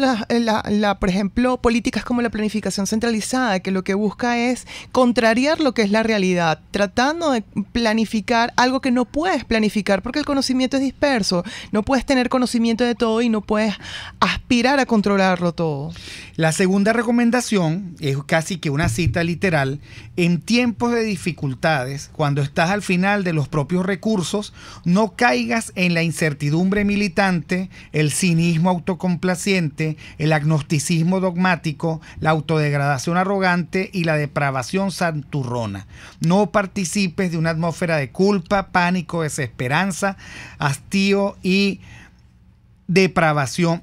por ejemplo, políticas como la planificación centralizada, que lo que busca es contrariar lo que es la realidad, tratando de planificar algo que no puedes planificar, porque el conocimiento es disperso, no puedes tener conocimiento de todo y no puedes aspirar a controlarlo todo. La segunda recomendación es casi que una cita literal: en tiempos de dificultades, cuando estás al final de los propios recursos, no caigas en la incertidumbre militante, el cinismo autocomplaciente, el agnosticismo dogmático, la autodegradación arrogante y la depravación santurrona. No participes de una atmósfera de culpa, pánico, desesperanza, hastío y evasión.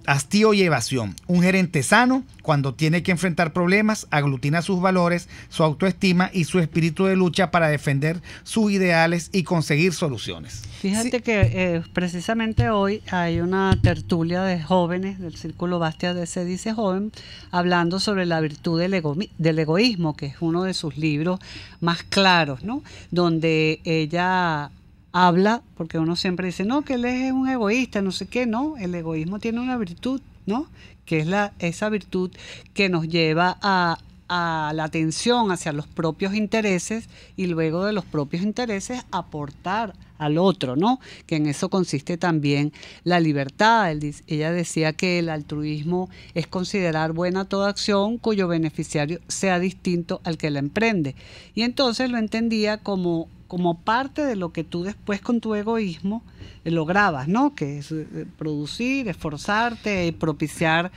Un gerente sano, cuando tiene que enfrentar problemas, aglutina sus valores, su autoestima y su espíritu de lucha para defender sus ideales y conseguir soluciones. Fíjate que precisamente hoy hay una tertulia de jóvenes del Círculo Bastia de Se Dice Joven hablando sobre la virtud del egoísmo, que es uno de sus libros más claros, ¿no? Donde ella habla, porque uno siempre dice, no, que él es un egoísta, no sé qué, no, el egoísmo tiene una virtud, ¿no? Que es esa virtud que nos lleva a la atención hacia los propios intereses y luego de los propios intereses aportar al otro, ¿no? Que en eso consiste también la libertad. Ella decía que el altruismo es considerar buena toda acción cuyo beneficiario sea distinto al que la emprende. Y entonces lo entendía como como parte de lo que tú después con tu egoísmo lograbas, ¿no? Que es producir, esforzarte, propiciar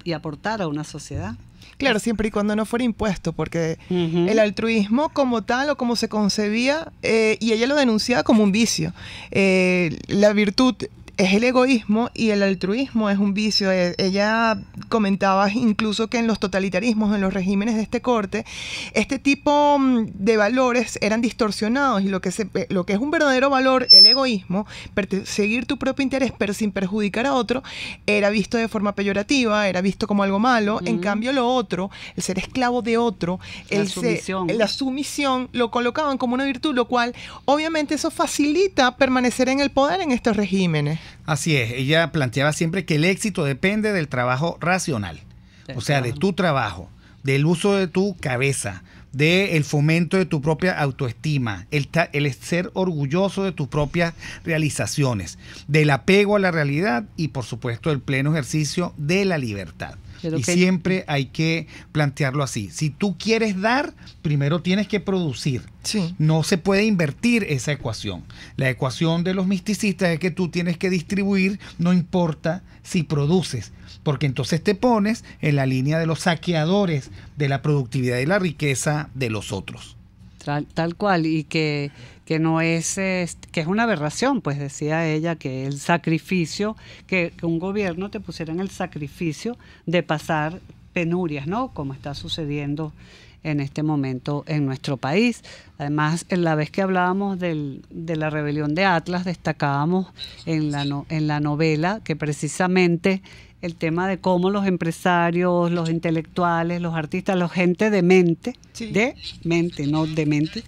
y aportar a una sociedad. Claro, siempre y cuando no fuera impuesto, porque el altruismo como tal o como se concebía, y ella lo denunciaba como un vicio. La virtud es el egoísmo y el altruismo es un vicio. Ella comentaba incluso que en los totalitarismos, en los regímenes de este corte, este tipo de valores eran distorsionados y lo que es un verdadero valor, el egoísmo, seguir tu propio interés pero sin perjudicar a otro, era visto de forma peyorativa, era visto como algo malo. En cambio lo otro, el ser esclavo de otro, la sumisión, lo colocaban como una virtud, lo cual obviamente eso facilita permanecer en el poder en estos regímenes. Así es, ella planteaba siempre que el éxito depende del trabajo racional, o sea, de tu trabajo, del uso de tu cabeza, del fomento de tu propia autoestima, el ser orgulloso de tus propias realizaciones, del apego a la realidad y, por supuesto, el pleno ejercicio de la libertad. Y siempre hay que plantearlo así. Si tú quieres dar, primero tienes que producir. Sí. No se puede invertir esa ecuación. La ecuación de los misticistas es que tú tienes que distribuir, no importa si produces, porque entonces te pones en la línea de los saqueadores de la productividad y la riqueza de los otros. Tal cual, y que no es, que es una aberración, pues decía ella, que el sacrificio, que un gobierno te pusiera en el sacrificio de pasar penurias, ¿no? Como está sucediendo en este momento en nuestro país. Además, en la vez que hablábamos de la rebelión de Atlas, destacábamos en la novela que precisamente el tema de cómo los empresarios, los intelectuales, los artistas, la gente de mente, no de mente,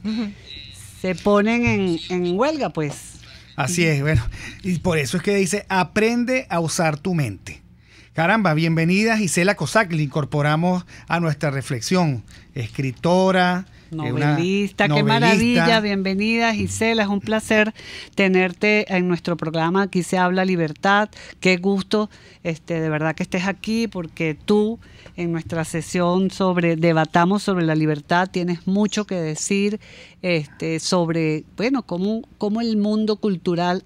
se ponen en huelga, pues. Así es, bueno, y por eso es que dice, aprende a usar tu mente. Caramba, bienvenida Gisela Cossack, le incorporamos a nuestra reflexión, escritora, novelista, qué maravilla, bienvenida Gisela, es un placer tenerte en nuestro programa. Aquí se habla libertad, qué gusto de verdad que estés aquí, porque tú en nuestra sesión debatamos sobre la libertad, tienes mucho que decir sobre, bueno, cómo el mundo cultural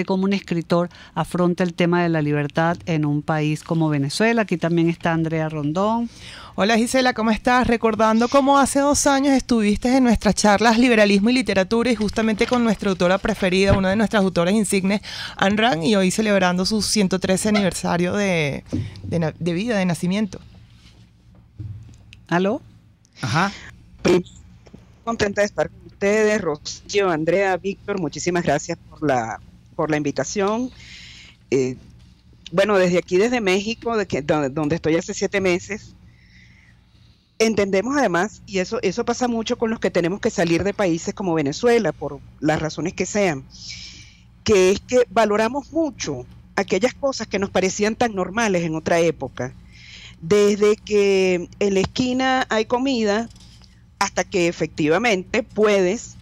cómo un escritor afronta el tema de la libertad en un país como Venezuela. Aquí también está Andrea Rondón. Hola Gisela, ¿cómo estás? Recordando cómo hace 2 años estuviste en nuestras charlas Liberalismo y Literatura y justamente con nuestra autora preferida, una de nuestras autoras insignes, Ayn Rand, y hoy celebrando su 113 aniversario de vida, de nacimiento. ¿Aló? Ajá. Contenta de estar con ustedes, Rocío, Andrea, Víctor, muchísimas gracias por la invitación. Bueno, desde México, donde estoy hace 7 meses, entendemos además, y eso pasa mucho con los que tenemos que salir de países como Venezuela, por las razones que sean, que es que valoramos mucho aquellas cosas que nos parecían tan normales en otra época. Desde que en la esquina hay comida hasta que efectivamente puedes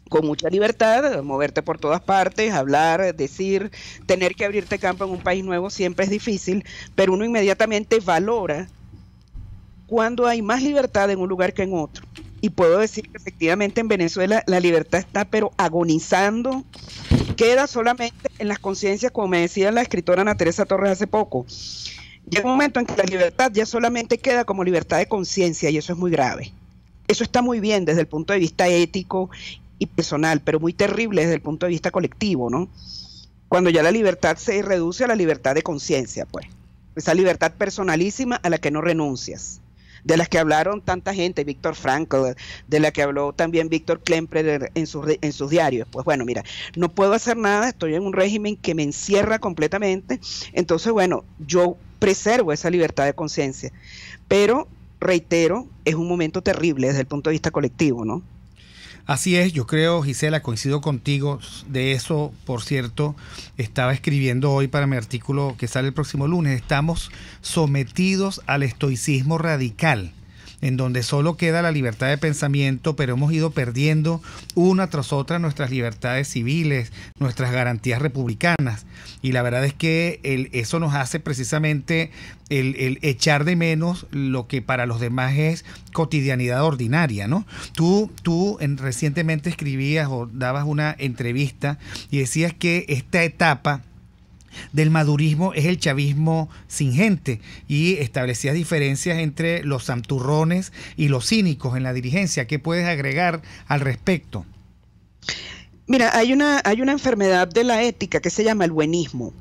con mucha libertad moverte por todas partes, hablar, decir, tener que abrirte campo en un país nuevo siempre es difícil, pero uno inmediatamente valora cuando hay más libertad en un lugar que en otro. Y puedo decir que efectivamente en Venezuela la libertad está pero agonizando, queda solamente en las conciencias, como me decía la escritora Ana Teresa Torres hace poco. Llega un momento en que la libertad ya solamente queda como libertad de conciencia y eso es muy grave. Eso está muy bien desde el punto de vista ético y personal, pero muy terrible desde el punto de vista colectivo, ¿no? Cuando ya la libertad se reduce a la libertad de conciencia, pues. Esa libertad personalísima a la que no renuncias. De las que hablaron tanta gente, Víctor Frankl, de la que habló también Víctor Klemperer en sus diarios. Pues bueno, mira, no puedo hacer nada, estoy en un régimen que me encierra completamente, entonces bueno, yo preservo esa libertad de conciencia, pero reitero, es un momento terrible desde el punto de vista colectivo, ¿no? Así es, yo creo, Gisela, coincido contigo, de eso, por cierto, estaba escribiendo hoy para mi artículo que sale el próximo lunes, estamos sometidos al estoicismo radical. en donde solo queda la libertad de pensamiento, pero hemos ido perdiendo una tras otra nuestras libertades civiles, nuestras garantías republicanas. Y la verdad es que eso nos hace precisamente el echar de menos lo que para los demás es cotidianidad ordinaria, ¿no? Tú recientemente escribías o dabas una entrevista y decías que esta etapa del madurismo es el chavismo sin gente, y establecías diferencias entre los santurrones y los cínicos en la dirigencia. ¿Qué puedes agregar al respecto? Mira, hay una enfermedad de la ética que se llama el buenismo.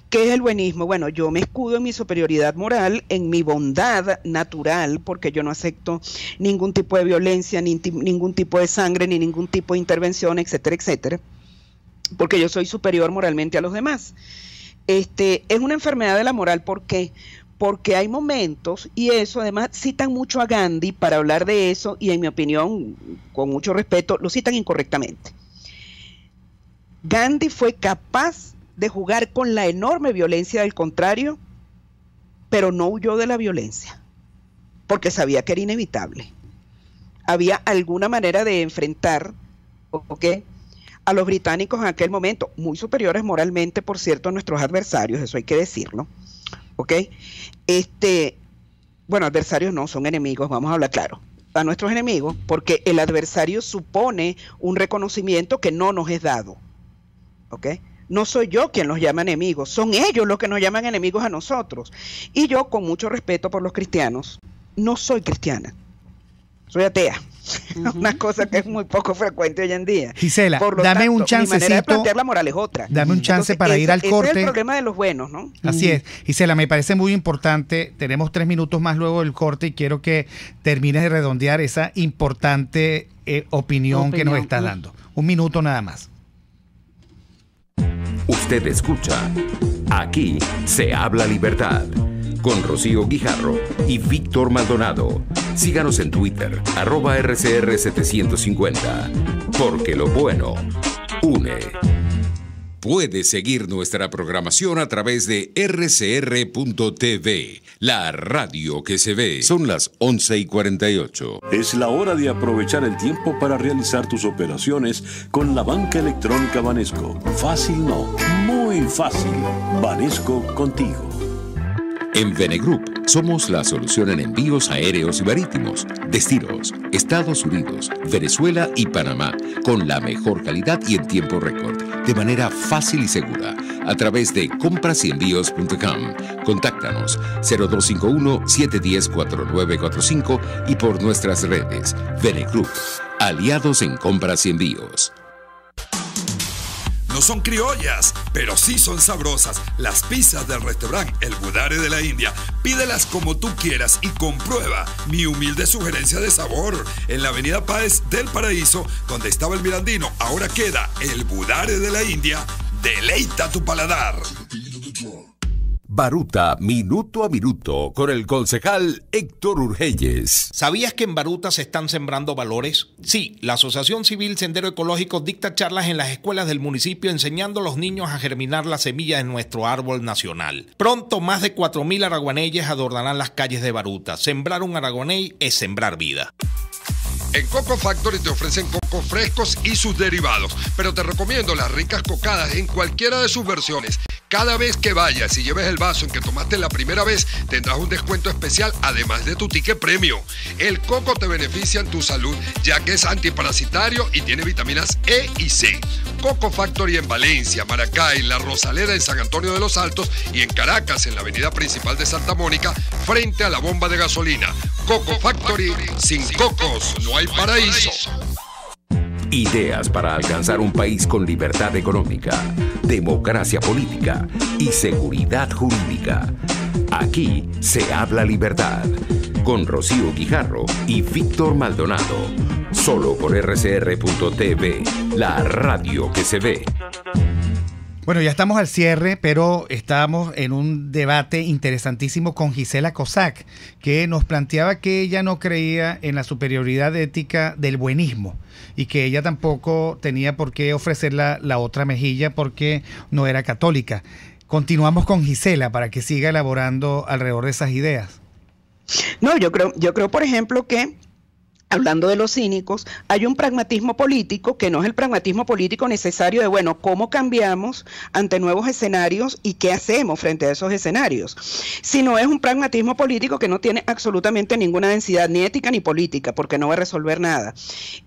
¿Qué es el buenismo? Bueno, yo me escudo en mi superioridad moral, en mi bondad natural, porque yo no acepto ningún tipo de violencia, ni ningún tipo de sangre, ni ningún tipo de intervención, etcétera, etcétera, porque yo soy superior moralmente a los demás. Es una enfermedad de la moral. ¿Por qué? Porque hay momentos, y eso además citan mucho a Gandhi para hablar de eso, y en mi opinión, con mucho respeto, lo citan incorrectamente. Gandhi fue capaz de jugar con la enorme violencia del contrario, pero no huyó de la violencia, porque sabía que era inevitable. Había alguna manera de enfrentar, ¿ok?, a los británicos en aquel momento, muy superiores moralmente, por cierto, a nuestros adversarios, eso hay que decirlo, ¿ok? Bueno, adversarios no, son enemigos, vamos a hablar claro, a nuestros enemigos, porque el adversario supone un reconocimiento que no nos es dado, ¿ok? No soy yo quien los llama enemigos, son ellos los que nos llaman enemigos a nosotros. Y yo, con mucho respeto por los cristianos, no soy cristiana, soy atea. Una cosa que es muy poco frecuente hoy en día. Gisela, por lo dame tanto, un chancecito. Mi manera de plantear la moral es otra. Dame un chance. Entonces, para ir al corte. Ese es el problema de los buenos, ¿no? Así es. Gisela, me parece muy importante. Tenemos 3 minutos más luego del corte y quiero que termines de redondear esa importante opinión que nos estás dando. 1 minuto nada más. Usted escucha Aquí se habla libertad, con Rocío Guijarro y Víctor Maldonado. Síganos en Twitter, @RCR750, porque lo bueno une. Puedes seguir nuestra programación a través de rcr.tv, la radio que se ve. Son las 11:48. Es la hora de aprovechar el tiempo para realizar tus operaciones con la banca electrónica Banesco. Fácil no, muy fácil. Banesco contigo. En Venegroup somos la solución en envíos aéreos y marítimos, destinos, Estados Unidos, Venezuela y Panamá, con la mejor calidad y en tiempo récord, de manera fácil y segura, a través de comprasenvíos.com. Contáctanos 0251-710-4945 y por nuestras redes. Venegroup, aliados en compras y envíos. No son criollas, pero sí son sabrosas. Las pizzas del restaurante El Budare de la India. Pídelas como tú quieras y comprueba mi humilde sugerencia de sabor. En la avenida Páez del Paraíso, donde estaba el Mirandino, ahora queda El Budare de la India. Deleita tu paladar. Baruta, minuto a minuto, con el concejal Héctor Urgelles. ¿Sabías que en Baruta se están sembrando valores? Sí, la Asociación Civil Sendero Ecológico dicta charlas en las escuelas del municipio enseñando a los niños a germinar la semilla de nuestro árbol nacional. Pronto más de 4.000 araguaneyes adornarán las calles de Baruta. Sembrar un araguaney es sembrar vida. En Coco Factory te ofrecen cocos frescos y sus derivados, pero te recomiendo las ricas cocadas en cualquiera de sus versiones. Cada vez que vayas y lleves el vaso en que tomaste la primera vez, tendrás un descuento especial además de tu ticket premio. El coco te beneficia en tu salud, ya que es antiparasitario y tiene vitaminas E y C. Coco Factory en Valencia, Maracay, La Rosaleda en San Antonio de los Altos y en Caracas, en la avenida principal de Santa Mónica, frente a la bomba de gasolina. Coco Factory, sin cocos no hay paraíso. Ideas para alcanzar un país con libertad económica, democracia política y seguridad jurídica. Aquí se habla libertad, con Rocío Guijarro y Víctor Maldonado. Solo por rcr.tv, la radio que se ve. Bueno, ya estamos al cierre, pero estábamos en un debate interesantísimo con Gisela Cossack, que nos planteaba que ella no creía en la superioridad ética del buenismo y que ella tampoco tenía por qué ofrecer la otra mejilla porque no era católica. Continuamos con Gisela para que siga elaborando alrededor de esas ideas. No, yo creo, por ejemplo, que hablando de los cínicos, hay un pragmatismo político que no es el pragmatismo político necesario de, bueno, ¿cómo cambiamos ante nuevos escenarios y qué hacemos frente a esos escenarios? Sino es un pragmatismo político que no tiene absolutamente ninguna densidad, ni ética ni política, porque no va a resolver nada.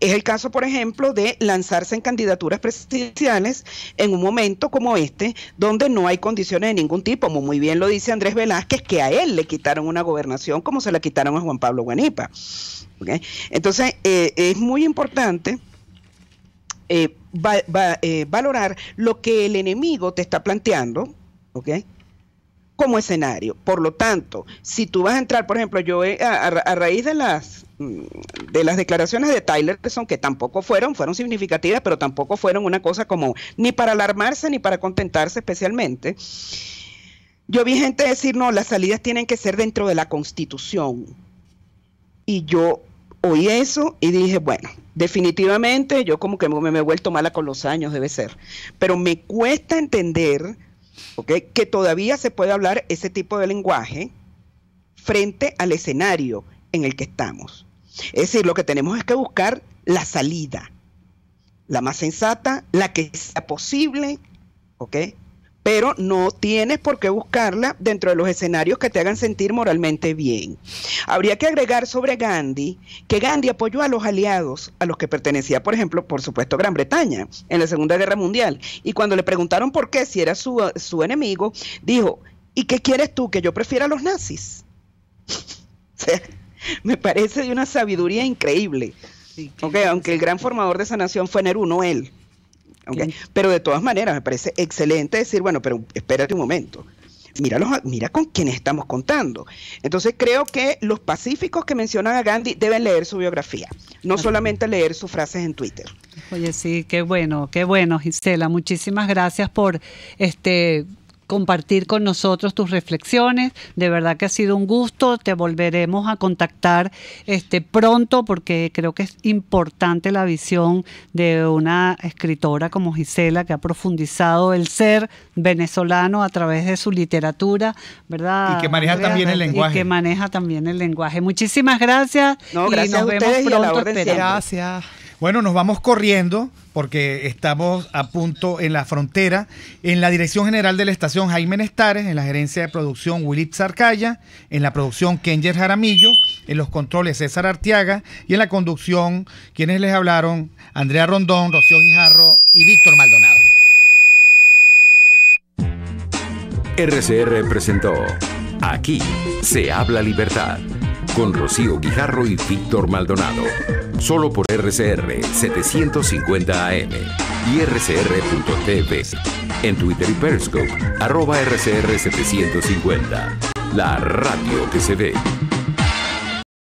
Es el caso, por ejemplo, de lanzarse en candidaturas presidenciales en un momento como este, donde no hay condiciones de ningún tipo, como muy bien lo dice Andrés Velázquez, que a él le quitaron una gobernación como se la quitaron a Juan Pablo Guanipa. ¿Okay? Entonces, es muy importante valorar lo que el enemigo te está planteando, ¿okay? Como escenario. Por lo tanto, si tú vas a entrar, por ejemplo, yo a raíz de las declaraciones de Tillerson, que tampoco fueron significativas, pero tampoco fueron una cosa como ni para alarmarse ni para contentarse especialmente, yo vi gente decir, no, las salidas tienen que ser dentro de la Constitución. Y yo oí eso y dije, bueno, definitivamente yo como que me he vuelto mala con los años, debe ser. Pero me cuesta entender, ¿okay?, que todavía se puede hablar ese tipo de lenguaje frente al escenario en el que estamos. Es decir, lo que tenemos es que buscar la salida, la más sensata, la que sea posible, ¿ok? Pero no tienes por qué buscarla dentro de los escenarios que te hagan sentir moralmente bien. Habría que agregar sobre Gandhi que Gandhi apoyó a los aliados a los que pertenecía, por ejemplo, por supuesto, Gran Bretaña en la Segunda Guerra Mundial. Y cuando le preguntaron por qué, si era su enemigo, dijo, ¿y qué quieres tú? ¿Que yo prefiera a los nazis? O sea, me parece de una sabiduría increíble. Sí, okay, aunque el gran formador de esa nación fue Nerú, no él. Okay. Pero de todas maneras me parece excelente decir, bueno, pero espérate un momento, mira con quiénes estamos contando. Entonces creo que los pacíficos que mencionan a Gandhi deben leer su biografía, no solamente leer sus frases en Twitter. Oye, sí, qué bueno, Gisela, muchísimas gracias por compartir con nosotros tus reflexiones. De verdad que ha sido un gusto. Te volveremos a contactar pronto, porque creo que es importante la visión de una escritora como Gisela, que ha profundizado el ser venezolano a través de su literatura, ¿verdad? Y que maneja también el lenguaje. Muchísimas gracias. No, gracias y nos a vemos ustedes pronto. Gracias. Bueno, nos vamos corriendo porque estamos a punto en la frontera. En la dirección general de la estación, Jaime Nestares; en la gerencia de producción, Wilitza Arcaya; en la producción, Kenger Jaramillo; en los controles, César Arteaga; y en la conducción, quienes les hablaron, Andrea Rondón, Rocío Guijarro y Víctor Maldonado. RCR presentó Aquí se habla libertad, con Rocío Guijarro y Víctor Maldonado. Solo por RCR 750 AM y rcr.tv. En Twitter y Periscope, @RCR750. La radio que se ve.